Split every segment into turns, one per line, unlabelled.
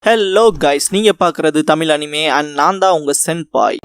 Hello guys, நீங்க பார்க்குறது Tamil anime and நான் தான் உங்க சென்பாய்.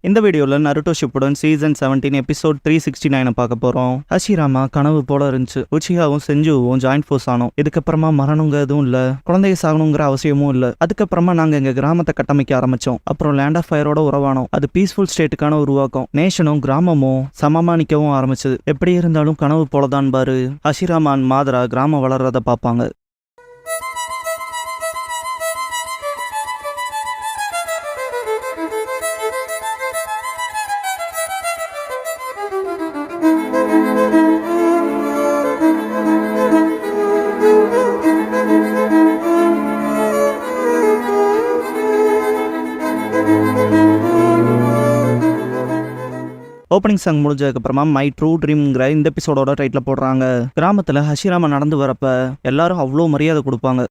இந்த வீடியோவில் நருட்டோ ஷிப்புடன் சீசன் 17 எபிசோட் 369 பார்க்க போகிறோம். ஹஷிராமா கனவு போல இருந்துச்சு. உச்சிகாவும் செஞ்சுவும் ஜாயின்ட் ஃபோர்ஸ் ஆனோம். இதுக்கப்புறமா மரணங்க எதுவும் இல்லை, குழந்தைய சாகணுங்கிற அவசியமும் இல்லை. அதுக்கப்புறமா நாங்கள் எங்கள் கிராமத்தை கட்டமைக்க ஆரம்பித்தோம். அப்புறம் லேண்ட் ஆஃப் ஃபயரோட உறவானோம். அது பீஸ்ஃபுல் ஸ்டேட்டுக்கான உருவாக்கம். நேஷனும் கிராமமும் சமமா நிற்கவும் ஆரம்பிச்சது. எப்படி இருந்தாலும் கனவு போலதான் பாரு. ஹஷிராமா அண்ட் மாதரா கிராமம் வளர்றதை பார்ப்பாங்க. ஓப்பனிங் சாங் முடிஞ்சதுக்கப்புறமா மை ட்ரூ ட்ரீம்ங்கிற இந்த எபிசோடோட டைட்டில் போடுறாங்க. கிராமத்தில் ஹஷிராமா நடந்து வரப்ப எல்லாரும் அவ்வளோ மரியாதை கொடுப்பாங்க.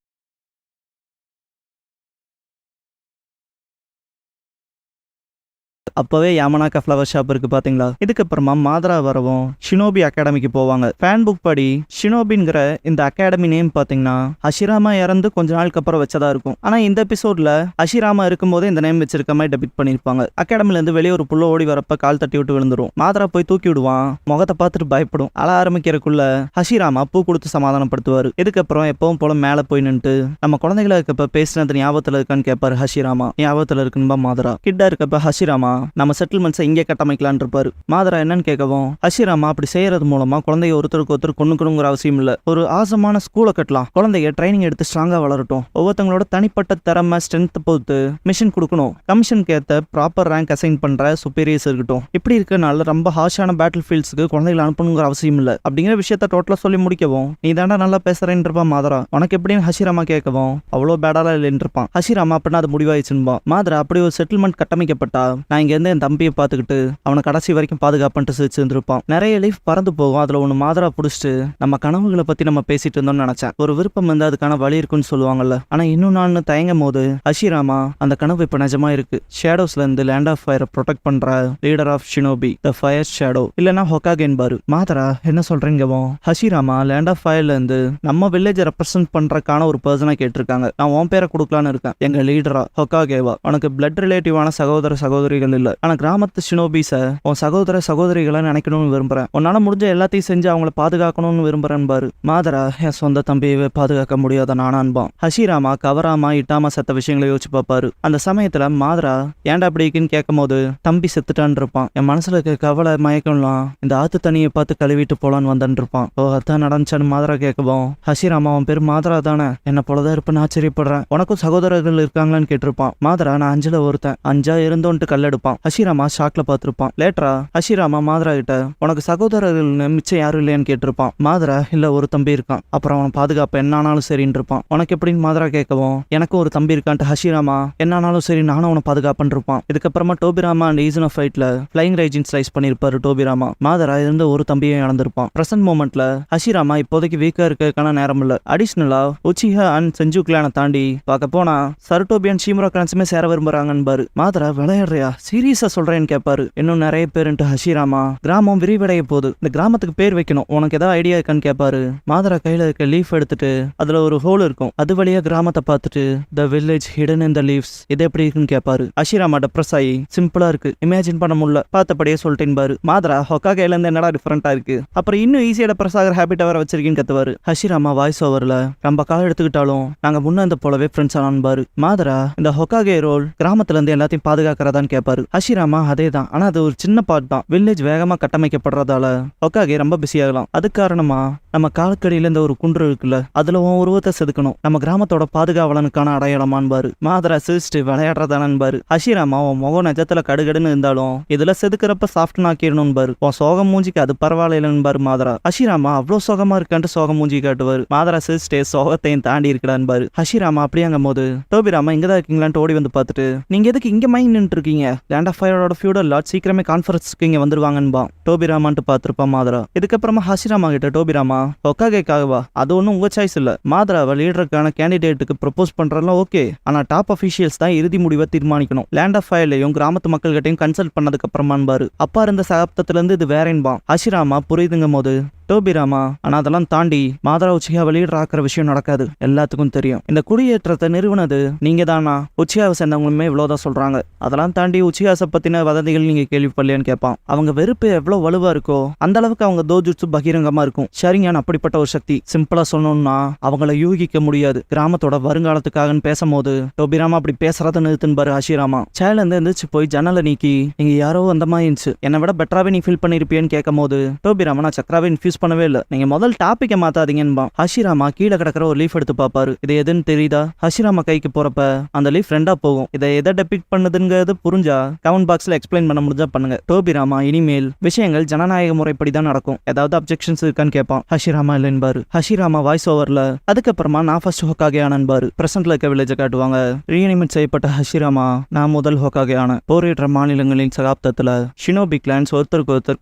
அப்பவே யாமனாக்கா ஃப்ளவர் ஷாப் இருக்கு பாத்தீங்களா. இதுக்கப்புறமா மாதரா வரவும் ஷினோபி அகாடமிக்கு போவாங்க. ஃபேன் புக் படி ஷினோபிங்கிற இந்த அகாடமி நேம் பாத்தீங்கன்னா ஹஷிராமா இறந்து கொஞ்ச நாளுக்கு அப்புறம் வச்சதா இருக்கும். ஆனா இந்த எபிசோட்ல ஹஷிராமா இருக்கும்போதே இந்த நேம் வச்சிருக்க மாதிரி டெபிட் பண்ணிருப்பாங்க. அகாடமில இருந்து வெளியே ஒரு புள்ள ஓடி வரப்ப கால் தட்டி விட்டு விழுந்துரும். மாதரா போய் தூக்கி விடுவான். முகத்தை பார்த்துட்டு பயப்படும். அழ ஆரம்பிக்கிறதுக்குள்ள ஹஷிராமா பூ கொடுத்து சமாதானப்படுத்துவாரு. இதுக்கப்புறம் எப்பவும் போல மேல போய் நின்று நம்ம குழந்தைகளை இருக்கப்ப பேசினது ஞாபகத்துல இருக்கான்னு கேட்பாரு ஹஷிராமா. ஞாபகத்துல இருக்குன்பா மாதரா. கிட்டா இருக்கப்ப ஹஷிராமா நம்ம செட்டில்மெண்ட்ஸை இங்கே கட்டமைக்கலான் இருப்பாரு. மாதரா என்னன்னு கேட்கவும் ஹஷிராமா அப்படி செய்யறது மூலமா குழந்தைய ஒருத்தருக்கு ஒருத்தர் கொண்டுக்கணுங்கிற அவசியம் இல்ல, ஒரு ஆசமான ஸ்கூலை கட்டலாம். குழந்தைய ட்ரைனிங் எடுத்து ஸ்ட்ராங்கா வளரட்டும். ஒவ்வொருத்தங்களோட தனிப்பட்ட திறமை ஸ்ட்ரென்த் பொறுத்து மிஷன் கொடுக்கணும். கமிஷனுக்கு ஏற்ற ப்ராப்பர் ரேங்க் அசைன் பண்ற சுப்பீரியர்ஸ் இருக்கட்டும். இப்படி இருக்கனால ரொம்ப ஹார்ஷான பேட்டில் ஃபீல்ட்ஸ்க்கு குழந்தைகளை அனுப்பணுங்கிற அவசியம் இல்ல அப்படிங்கிற விஷயத்த டோட்டலா சொல்லி முடிக்கவும் நீ தாண்டா நல்லா பேசுறேன்னு இருப்பான் மாதரா. உனக்கு எப்படின்னு ஹஷிராமா கேட்கவும் அவ்வளோ பேடாலாம் இல்லைன்னு இருப்பான். ஹஷிராமா அப்படின்னா அது முடிவாயிடுச்சுன்பா. மாதரா அப்படி ஒரு செட்டில்மெண்ட் கட்டமைக்கப்பட்டா நான் இங்க இருந்து என் தம்பியை பார்த்துக்கிட்டு அவனை கடைசி வரைக்கும் பாதுகாப்புன்ட்டு சிரிச்சிருந்திருப்பான். நிறைய லீஃப் பறந்து போகும். அதுல ஒன்று மாதரா பிடிச்சிட்டு நம்ம கனவுகளை பத்தி நம்ம பேசிட்டு இருந்தோம்னு நினைச்சேன். ஒரு விருப்பம் வந்து அதுக்கான வழி இருக்குன்னு சொல்லுவாங்கல்ல. ஆனா இன்னும் நான் தயங்கும் போது ஹஷிராமா அந்த கனவு இப்ப நிஜமா இருக்கு. ஷேடோஸ்ல இருந்து லேண்ட் ஆஃப் ஃபயரை ப்ரொடெக்ட் பண்ற leader of shinobi, the fire shadow, இல்லனா ஹொகாகேன் பாரு. மாதரா என்ன சொல்றீங்கவோ ஹஷிராமா லேண்ட் ஆஃப் ஃபயர்ல இருந்து நம்ம வில்லேஜை ரெப்ரசென்ட் பண்றதுக்கான ஒரு பர்சனா கேட்டிருக்காங்க. நான் உன் பேரை கொடுக்கலான்னு இருக்கேன். எங்க லீடரா ஹொகாகேவா. உனக்கு பிளட் ரிலேட்டிவான சகோதர சகோதரிகள் இல்ல, ஆனா கிராமத்து ஷினோபிஸ உன் சகோதர சகோதரிகளை நினைக்கணும்னு விரும்புறேன். உன்னால முடிஞ்ச எல்லாத்தையும் செஞ்சு அவங்கள பாதுகாக்கணும்னு விரும்புறேன் பாரு. மாதரா என் சொந்த தம்பியவே பாதுகாக்க முடியாத நானான்பான். ஹஷிராமா கவராமா இட்டாமா செத்த விஷயங்களை யோசிச்சு பார்ப்பாரு. அந்த சமயத்துல மாதரா ஏன்டா அப்படிக்குன்னு கேட்கும் போது தம்பி செத்துட்டான் இருப்பான். என் மனசுல இருக்க கவலை மயக்கம்லாம் இந்த ஆத்து தண்ணியை பார்த்து கழுவிட்டு போலான்னு வந்தன் இருப்பான். ஓ அதான் நடந்துச்சான்னு மாதரா கேட்கவும் ஹஷிராமா அவன் பேரு மாதரா தானே, என்ன போலதான் இருப்பேன்னு ஆச்சரியப்படுறேன். உனக்கும் சகோதரர்கள் இருக்காங்களான்னு கேட்டிருப்பான். மாதரா நான் 5ல் ஒருத்தன், 5ஆ இருந்தோன்ட்டு கல்லெடுப்பான். ஹஷிராமா ஷாக்ல பார்த்திருப்பான். லேட்டரா ஹஷிராமா மாதரா கிட்ட உனக்கு சகோதரர்கள் மிச்சம் யாரும் இல்லையான்னு கேட்டிருப்பான். மாதரா இல்ல ஒரு தம்பி இருக்கான், அப்புறம் அவன் பாதுகாப்பு என்னானாலும் சரின்னு இருப்பான். உனக்கு எப்படின்னு மாதரா கேட்கவும் எனக்கும் ஒரு தம்பி இருக்கான்ட்டு ஹஷிராமா என்னானாலும் சரி நானும் அவனை பாதுகாப்புன்னு இருப்பான். இதுக்கப்புறமா டோபிராமா அண்ட் ஈசன் ஆஃப் ஃபைட்ல ஃபிளைங் ரேஜின் ஸ்லைஸ் பண்ணிருப்பாரு டோபிராமா. மாதரா இருந்த ஒரு தம்பியை இழந்திருப்பான். பிரசன்ட் மூமெண்ட்ல ஹஷிராமா இப்போதைக்கு வீக்கா இருக்கிறதுக்கான நேரம் இல்ல. அடிஷனலா உச்சிஹா அண்ட் செஞ்சு கிளானை தாண்டி பார்க்க போனா சருட்டோபியன் ஷீமுரா கிளான்ஸுமே சேர விரும்புறாங்கன்னு பாரு. மாதரா விளையாடுறியா சீரியஸா சொல்றேன்னு கேட்பாரு. இன்னும் நிறைய பேருன்ட்டு ஹஷிராமா கிராமம் விரிவடைய போகுது, இந்த கிராமத்துக்கு பேர் வைக்கணும், உனக்கு ஏதாவது ஐடியா இருக்கான்னு கேட்பாரு. மாதரா கையில இருக்க லீஃப் எடுத்துட்டு அதுல ஒரு ஹோல் இருக்கும், அது வழியா கிராமத்தை பார்த்துட்டு the village hidden in the leaves இது எப்படி இருக்குன்னு கேட்பாரு. ஹஷிராமா டெப்ரஸ் ஆகி சிம்பிளா இருக்கு, இமேஜின் பண்ண முடியல, பார்த்தபடியே சொல்லிட்டேன் பாரு. மாதரா ஹொகாகேல இருந்து என்னடா டிஃபரெண்டா இருக்கு, அப்புறம் இன்னும் ஈஸியா டெப்ரஸ் ஆகிற ஹேபிட்டா வர வச்சிருக்கீன்னு கத்துவாரு. ஹஷிராமா வாய்ஸ் ஓவர்ல ரொம்ப காலம் எடுத்துக்கிட்டாலும் நாங்க முன்ன போலவே ஃப்ரெண்ட்ஸ் ஆனான் பாரு. மாதரா இந்த ஹொகாகே ரோல் கிராமத்துல இருந்து எல்லாத்தையும் பாதுகாக்கிறதான்னு கேட்பாரு. ஹஷிராமா அதே தான், ஆனா அது ஒரு சின்ன பார்ட் தான். வில்லேஜ் வேகமா கட்டமைக்கப்படுறதால ஹொகாகே ரொம்ப பிஸி ஆகலாம். அது காரணமா நம்ம காலக்கடியில இந்த ஒரு குன்று இருக்குல்ல, அதுல உன் உருவத்தை செதுக்கணும், நம்ம கிராமத்தோட பாதுகாவலனுக்கான அடையாளமான்பாரு. மாதரா சிரிச்சுட்டு விளையாடுறதானு. ஹஷிராமா உன் முகம் நெஜத்துல கடுகடுன்னு இருந்தாலும் இதுல செதுக்கிறப்ப சாஃப்ட் ஆக்கிடணும் பாரு. உன் சோகம் மூஞ்சிக்கு அது பரவாயில்லன்னு பாரு. மாதரா ஹஷிராமா அவ்வளவு சோகமா இருக்கான்ட்டு சோகம் மூஞ்சி காட்டுவாரு. மாதரா சிரிச்சுட்டே சோகத்தையும் தாண்டி இருக்கலான்னு பாரு. ஹஷிராமா அப்படியாங்கும் போது டோபிராமா இங்கதான் இருக்கீங்களான்ட்டு ஓடி வந்து பார்த்துட்டு நீங்க எதுக்கு இங்க மைண்ட் நின்று இருக்கீங்க, லேண்ட் ஆஃப் ஃபயரோட ஃபியூடல் லார்ட் சீக்கிரமே கான்ஃபரன்ஸ்க்கு இங்க வந்துருவாங்கன்பா. டோபிராமான்ட்டு பார்த்திருப்பான் மாதரா. இதுக்கப்புறமா ஹஷிராமா கிட்ட டோபிராமா ஹொகாகேக்காகவா அது ஒன்றும் உங்க சாய்ஸ் இல்ல, மாதராவை லீடருக்கான கேண்டிடேட்டுக்கு ப்ரொபோஸ் பண்றதுலாம் ஓகே, ஆனா டாப் அஃபீஷியல்ஸ் தான் இறுதி முடிவை தீர்மானிக்கணும். லேண்ட் ஆஃப் ஃபயர்லையும் கிராமத்து மக்கள்கிட்டையும் கன்சல்ட் பண்ணதுக்கு அப்புறமான்பாரு. அப்பா இருந்த சகாப்தத்துல இருந்து இது வேறேன்பான். ஹஷிராமா புரியுதுங்கும் போது டோபிராமா. ஆனா அதெல்லாம் தாண்டி மாதரா உச்சியா லீடர் ஆக்குற விஷயம் நடக்காது, எல்லாத்துக்கும் தெரியும். இந்த குடியேற்றத்தை நிறுவனது நீங்க தானா? உச்சியாவை சேர்ந்தவங்களுமே இவ்வளவுதான் சொல்றாங்க. அதெல்லாம் தாண்டி உச்சியாசை பத்தின வதந்திகள் நீங்க கேள்விப்படலையான்னு கேட்பான். அவங்க வெறுப்பு எவ்வளவு வலுவா இருக்கோ அந்த அளவுக்கு அவங்க தோஜுட்சு பகிரங்கமா இருக்கும். ஷரிங்கான் அப்படிப்பட்ட ஒரு சக்தி. சிம்பிளா சொல்லணும்னா அவங்கள யூகிக்க முடியாது. கிராமத்தோட வருங்காலத்துக்காகன்னு பேசும்போது டோபிராமா அப்படி பேசுறத நிறுத்துன்னு ஹஷிராமா. சேல இருந்து எந்திரிச்சு போய் ஜன்னலை நீக்கி நீங்க யாரோ அந்த மாதிரி இருந்துச்சு, என்னை விட பெட்டராவே நீ ஃபீல் பண்ணிருப்பியன்னு கேட்கும் போது டோபிராமா நான் சக்கராவே இன்ஃபியூஸ் பண்ணவே இல்லை, நீங்க முதல் டாபிக்கை மாத்தாதீங்கன்னு ஹஷிராமா கீழே கிடக்கிற ஒரு லீஃப் எடுத்து பார்ப்பாரு. இது எதுன்னு தெரியுதா? ஹஷிராமா கைக்கு போறப்ப அந்த லீஃப் ரெண்டா போகும். இதை எதை டெபிக்ட் பண்ணுதுங்கிறது புரிஞ்சா கமெண்ட் பாக்ஸ்ல எக்ஸ்பிளைன் பண்ண முடிஞ்சா பண்ணுங்க. டோபிராமா இனிமேல் விஷயங்கள் ஜனநாயக முறைப்படி தான் நடக்கும், ஏதாவது அப்ஜெக்ஷன்ஸ் இருக்கான்னு கேட்பான். ஹஷிராமா இல்லைன்பாரு. ஹஷிராமா வாய்ஸ் ஓவர்ல அதுக்கப்புறமா நான் ஃபர்ஸ்ட் ஹோக்காகே ஆனன்பாரு. பிரசன்ட்ல இருக்க வில்லேஜை காட்டுவாங்க. ரீஅனிமேட் செய்யப்பட்ட ஹஷிராமா நான் முதல் ஹோக்காகே ஆன. போரிடுற மாநிலங்களின் சகாப்தத்துல ஷினோபி கிளான்ஸ் ஒருத்தருக்கு ஒருத்தர்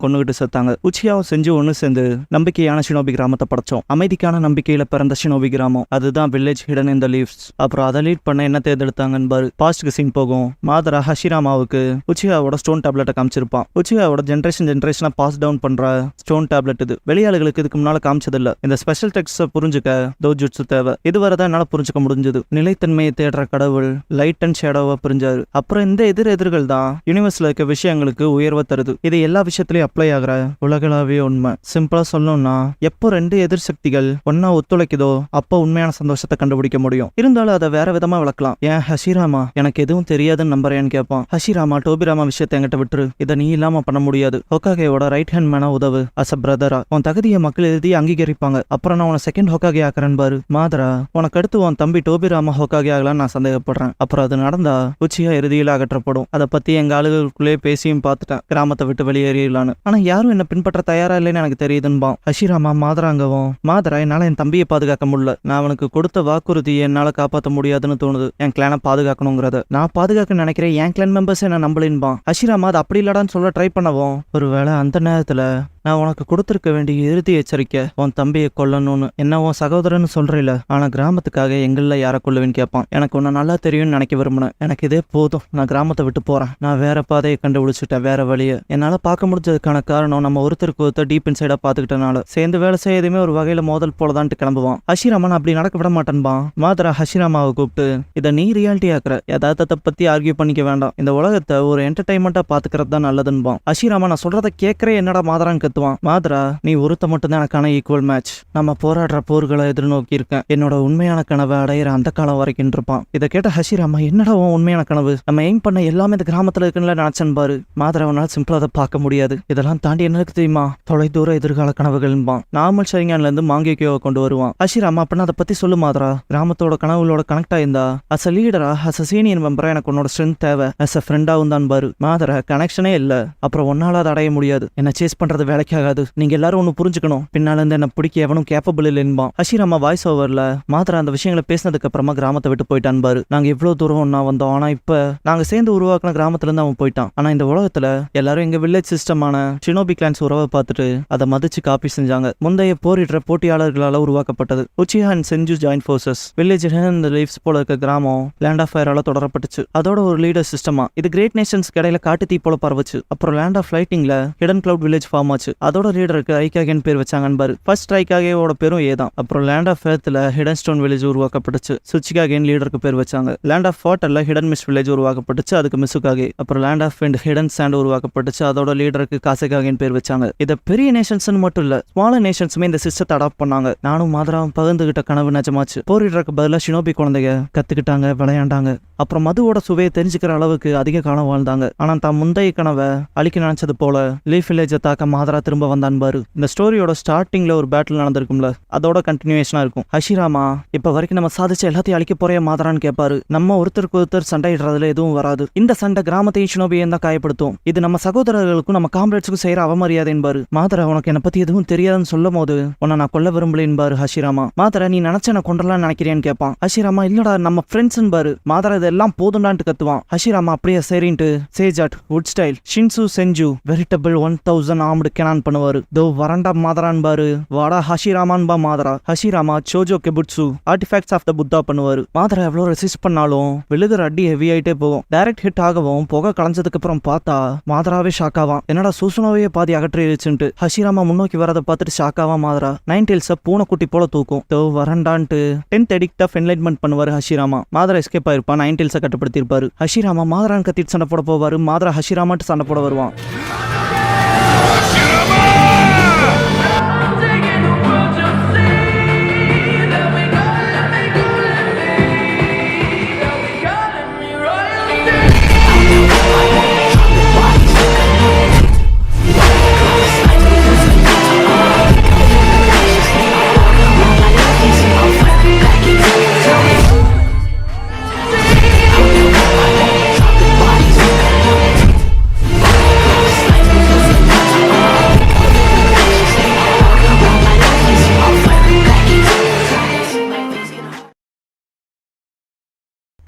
கொண்டுகிட்டு செத்தாங்க. உச்சியாவை செஞ்சு ஒன்னு சேர்ந்து நம்பிக்கையான ஷினோபி கிராமத்தை படைச்சோம். அமைதிக்கான நம்பிக்கையில பிறந்த ஷினோபி கிராமம், அதுதான் வில்லேஜ் ஹிடன் இன் தி லீவ்ஸ். அப்புறம் அதை லீட் பண்ண என்ன தேர்ந்தெடுத்தாங்கன்னு பாஸ்ட்க்கு சீன் போகும். மாதரா ஹஷிராமாவுக்கு உச்சியாவோட ஸ்டோன் டேப்லெட்டை காமிச்சிருப்பான். உச்சியாவோட ஜென்ரேஷனா பாஸ் டவுன் பண்ற ஸ்டோன் டேப்லெட் இது. வெளியாளுகளுக்கு இதுக்கு முன்னால காமிச்சதில்ல. இந்த ஸ்பெஷல் டெக்ஸ்ட புரிஞ்சுக்க தோஜுட்சு தேவை. இதுவரைதான் என்னால புரிஞ்சுக்க முடிஞ்சது. நிலைத்தன்மையை தேடுற கடவுள் லைட் அண்ட் ஷேடோவா புரிஞ்சாரு. அப்புறம் இந்த எதிர்கள் தான் யூனிவர்ஸ்ல இருக்க விஷயங்களுக்கு உயர்வை தருது. இது எல்லா விஷயத்திலயும் அப்ளை ஆகிற உலகளாவிய உண்மை. சிம்பிளா சொல்லணும்னா எப்போ ரெண்டு எதிர் சக்திகள் ஒன்னா ஒத்துழைக்குதோ அப்போ உண்மையான சந்தோஷத்தை கண்டுபிடிக்க முடியும். இருந்தாலும் அதை வேற விதமா விளக்கலாம். ஏன் ஹஷிராமா எனக்கு எதுவும் தெரியாதுன்னு நம்புறேன்னு கேட்பான். ஹஷிராமா டோபிராமா விஷயத்தை என்கிட்ட விட்டுரு, இதை நீ இல்லாம பண்ண முடியாது. ஹோக்காகேவோட ரைட் ஹேண்ட் மேனா உதவு அஸ் அ பிரதரா. உன் தகுதியை மக்கள் எழுதி அங்கீகரிப்பாங்க. அப்புறம் நான் உன செகண்ட் ஹோக்காகே ஆக்குறேன் பாரு. மாதரா உனக்கு அடுத்து உன் தம்பி டோபிராமா ஹோக்காகே ஆகலான்னு நான் சந்தேகப்படுறேன். அப்புறம் அது நடந்தா உச்சியா இறுதியில் அகற்றப்படும். அதை பத்தி எங்க ஆளுகளுக்குள்ளே பேசியும் பார்த்துட்டேன், கிராமத்தை விட்டு வெளியேறிடலான்னு. ஆனா யாரும் என்ன பின்பற்ற தயாரா இல்லைன்னு எனக்கு தெரியுதுன்பான். ஹஷிராமா மாதராங்கவும் மாதரா என்னால என் தம்பியை பாதுகாக்க முடியல, நான் அவனுக்கு கொடுத்த வாக்குறுதியை என்னால காப்பாற்ற முடியாதுன்னு தோணுது. என் கிளானை பாதுகாக்கணுங்கிறத நான் பாதுகாக்க நினைக்கிறேன், என் கிளான் மெம்பர்ஸ் என்ன நம்பலின்பான். ஹஷிராமா அது அப்படி இல்லடான்னு சொல்ல ட்ரை பண்ணவும் ஒருவேளை அந்த நேரத்துல நான் உனக்கு கொடுத்துருக்க வேண்டிய இறுதி எச்சரிக்கை உன் தம்பியை கொல்லணும்னு. என்ன உன் சகோதரன்னு சொல்றீல, ஆனா கிராமத்துக்காக எங்கள யாரை கொல்லுவேன்னு கேட்பான். எனக்கு உன்னை நல்லா தெரியும்னு நினைக்க விரும்பினேன், எனக்கு இதே போதும், நான் கிராமத்தை விட்டு போறேன். நான் வேற பாதையை கண்டுபிடிச்சிட்டேன், வேற வழியை. என்னால பார்க்க முடிஞ்சதுக்கான காரணம் நம்ம ஒருத்தருக்கு ஒருத்தர் டீப் இன்சைடா பாத்துக்கிட்டனால. சேர்ந்து வேலை செய்யறதுமே ஒரு வகையில மோதல் போலதான்ட்டு கிளம்புவான். ஹஷிராமா அப்படி நடக்க விட மாட்டேன்பான். மாதரா ஹஷிராமாவை கூப்பிட்டு இதை நீ ரியாலிட்டி ஆக்குற, யதார்த்தத்தை பத்தி ஆர்கியூ பண்ணிக்க வேண்டாம், இந்த உலகத்தை ஒரு என்டர்டைன்மெண்டா பாத்துக்கிறது தான் நல்லதுன்பான். ஹஷிராமா நான் சொல்றதை கேட்கறே என்னடா மாதரான்னு கத்துவான். மாதரா நீ ஒருத்த மட்டும் தான் எனக்கான ஈக்குவல் மேட்ச், நம்ம போராடுற போர்களை எதிர்நோக்கி இருக்கேன், என்னோட உண்மையான கனவை அடையிற அந்த காலம் வரைக்கும் இருப்பான். இதை கேட்ட ஹஷிராமா என்னடா உன் உண்மையான கனவு, நம்ம எய்ம் பண்ண எல்லாமே இந்த கிராமத்துல இருக்குன்னு நினைச்சன் பாரு. மாதராவனால சிம்பிளா அதை பார்க்க முடியாது, இதெல்லாம் தாண்டி எனக்கு தெரியுமா தொலைதூர எதிர்கால கனவுகள்பான். நார்மல் ஷரிங்கான்ல இருந்து மாங்கேக்கியோவை கொண்டு வருவான். ஹஷிராமா அப்படின்னா அதை பத்தி சொல்லு மாதரா, கிராமத்தோட கனவுகளோட கனெக்ட் ஆயிருந்தா அஸ் அ லீடரா அஸ் அ சீனியர் மெம்பரா எனக்கு உன்னோட ஸ்ட்ரென்த் தேவை, அஸ் அ ஃப்ரெண்டாவும் தான் பாரு. மாதரா கனெக்ஷனே இல்ல, அப்புறம் ஒன்னால அதை அடைய முடியாது, என்ன சேஸ் பண்றது வேலைக்காகாது, நீங்க எல்லாரும் ஒன்னு புரிஞ்சுக்கணும், பின்னால இருந்து என்ன பிடிக்க எவனும் கேப்பபிள் இல்லைன்பான். ஹஷிராமா வாய்ஸ் ஓவர்ல மாதரா அந்த விஷயங்களை பேசினதுக்கு அப்புறமா கிராமத்தை விட்டு போயிட்டான் பாரு. நாங்க இவ்வளவு தூரம் ஒன்னா வந்தோம், ஆனா இப்ப நாங்க சேர்ந்து உருவாக்கின கிராமத்துல இருந்து அவன் போயிட்டான். ஆனா இந்த உலகத்துல எல்லாரும் எங்க வில்லேஜ் சிஸ்டமான ஷினோபி கிளான்ஸ் உறவை பார்த்துட்டு அதை மதிச்சு காப்பி செஞ்சாங்க. முந்தைய போரிடுற போட்டியாளர்களால உருவாக்கப்பட்டது. உச்சியா அண்ட் செஞ்சு ஜாயின்ட் ஃபோர்சஸ் வில்லேஜ் இந்த லீவ்ஸ் போல இருக்க கிராமம் லேண்ட் ஆஃப் ஃபயரால தொடரப்பட்டுச்சு. அதோட ஒரு லீடர் சிஸ்டமா இது கிரேட் நேஷன்ஸ் கடையில காட்டு தீ போல பரவச்சு. அப்புறம் லேண்ட் ஆஃப் லைட்டிங்ல ஹிடன் கிளவுட் வில்லேஜ் ஃபார்ம் ஆச்சு. அதோட லீடருக்கு ஐக்காகேன்னு பேர் வச்சாங்கன்னு பாரு. ஃபர்ஸ்ட் ஐக்காகேவோட பேரும் ஏதான். அப்புறம் லேண்ட் ஆஃப் எர்த்ல ஹிடன் ஸ்டோன் வில்லேஜ் உருவாக்கப்பட்டுச்சு. சுச்சிகாகேன் லீடருக்கு பேர் வச்சாங்க. லேண்ட் ஆஃப் வாட்டர்ல ஹிடன் மிஸ்ட் வில்லேஜ் உருவாக்கப்பட்டுச்சு, அதுக்கு மிசுகாகே. அப்புறம் land of wind hidden sand உருவாக்கப்பட்டுச்சு, அதோட லீடருக்கு காசேகாகேன்னு பேர் வச்சாங்க. இத பெரிய நேஷன்ஸ் மட்டும் இல்ல ஸ்மாலர் நேஷன்ஸுமே இந்த சிஸ்டத்தை அடாப்ட் பண்ணாங்க. நானும் மாதராவும் பகிர்ந்துகிட்ட கனவு நிஜமாச்சு. போரிடுறதுக்கு பதிலாக ஷினோபி குழந்தைங்க கத்துக்கிட்டாங்க, விளையாண்டாங்க. அப்புறம் மதுவோட சுவையை தெரிஞ்சுக்கிற அளவுக்கு அதிக காலம் வாழ்ந்தாங்க. ஆனா தான் முந்தைய கனவை அழிக்க நினைச்சது போல லீஃப் வில்லேஜை தாக்க மாதரா திரும்ப வந்தான் பாரு. இந்த ஸ்டோரியோட ஸ்டார்டிங்ல ஒரு பேட்டில் நடந்திருக்கும்ல, அதோட கண்டினியூஷனா இருக்கும். ஹஷிராமா இப்ப வரைக்கும் நம்ம சாதிச்ச எல்லாத்தையும் அழிக்க போறே மாதரான்னு கேட்பாரு. நம்ம ஒருத்தருக்கு ஒருத்தர் சண்டையிடுறதுல எதுவும் வராது. இந்த சண்டை கிராமத்தையும் ஷினோபியையும் தான் காயப்படுத்தும். இது நம்ம சகோதரர்களுக்கும் நம்ம காம்ரேட்ஸுக்கும் செய்யற அவமரியாதை என்பாரு. மாதரா உனக்கு என்ன பத்தி எதுவும் தெரியாதுன்னு சொல்லும் போது உன்னை நான் கொல்ல விரும்பல என்பாரு ஹஷிராமா. மாதரா நீ நினைச்ச நான் கொண்டலாம் நினைக்கிறேன்னு கேட்பான். ஹஷிராமா இல்லடா நம்ம ஃப்ரெண்ட்ஸ் பாரு. மாதரா இது எல்லாம் போதுண்டான்ட்டு கத்துவான். ஹஷிராமா அப்படியே சரின்ட்டு சேஜாட் வுட் ஸ்டைல் ஷின்சு செஞ்சு வெரிட்டபிள் 1000 ஆர்ம்டு கெனான் பண்ணுவாரு. தோ வரண்டா மாதரான் பாரு, வாடா ஹஷிராமான் பா மாதரா. ஹஷிராமா shojo கெபுட்சு artefacts of the Buddha பண்ணுவாரு. மாதரா எவ்வளோ ரெசிஸ்ட் பண்ணாலும் விழுகிற அடி ஹெவி ஆயிட்டே போகும். டைரக்ட் ஹிட் ஆகவும் புகை களைஞ்சதுக்கு அப்புறம் பார்த்தா மாதராவே ஷாக் ஆவான். என்னடா சூசுனோவே பாதி அகற்றிடுச்சுன்ட்டு. ஹஷிராமா முன்னோக்கி வரதை பார்த்துட்டு ஷாக் ஆவான் மாதரா. நைன் டெயில்ஸை பூனைக்குட்டி போல தூக்கும். தோ வரண்டான்ட்டு 10th எடிக்ட் ஆஃப் என்லைட்மெண்ட் பண்ணுவாரு ஹஷிராமா. மாதரா எஸ்கேப் ஆயிருப்பான். நைன் டெயில்ஸை கட்டுப்படுத்திருப்பாரு. ஹஷிராமா மாதரான் கத்திட்டு சண்டை போட போவாரு. மாதரா ஹஷிராமாட்டு சண்டை போட வருவான்.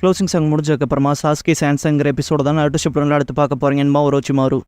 க்ளோசிங் சாங் முடிஞ்சதுக்கு அப்புறமா சாஸ்கி சான்சங்கிற எபிசோட தான் அடுத்த ஷிப்ல எடுத்து பார்க்க போறீங்க. என்பா ஒரு மாறு